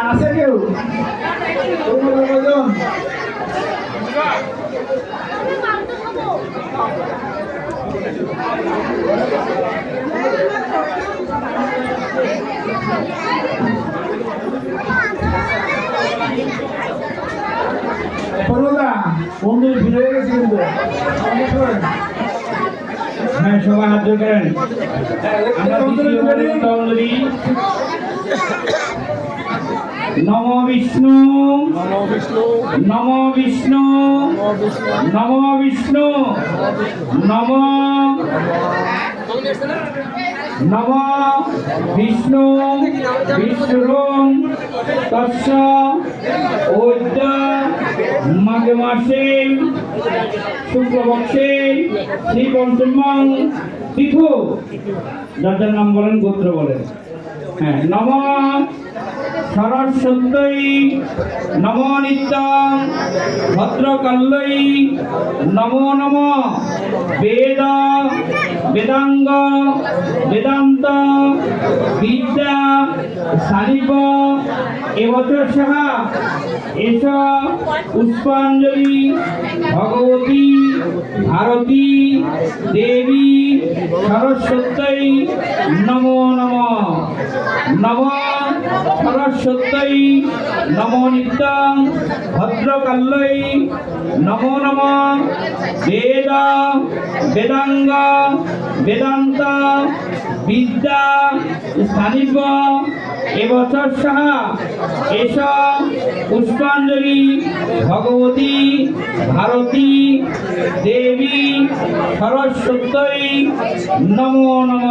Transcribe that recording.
আছে কেউ বন্ধু ফিরে গেছে কিন্তু হ্যাঁ সবাই হাত জোর করেন। আমরা নম বিষ্ণু নম বিষ্ণু নম বিষ্ণু নম নম বিষ্ণু বিষ্ণুরং তস্য ঐদ্য মাঘ মাসে শুক্লপক্ষে শ্রী পঞ্চমং তিথু, যার যার নাম বলেন গোত্র বলেন। হ্যাঁ, নম সরস্বত্যই নম নিত্যং ভদ্রকাল্যই নমো নম বেদ বেদাঙ্গ বেদান্ত বিদ্যা সানিব এবছর এস পুষ্পাঞ্জলি ভগবতী ভারতী দেবী সরস্বত্যই নমো নম নম সরস্বত্যই নমো নিত্যং ভদ্রকাল্যই নমো নম বেদ বেদাঙ্গ বেদান্ত বিদ্যা স্থানিব এবছর এস পুষ্পাঞ্জলি ভগবতী ভারতী দেবী সরস্বত্যই নমো নম।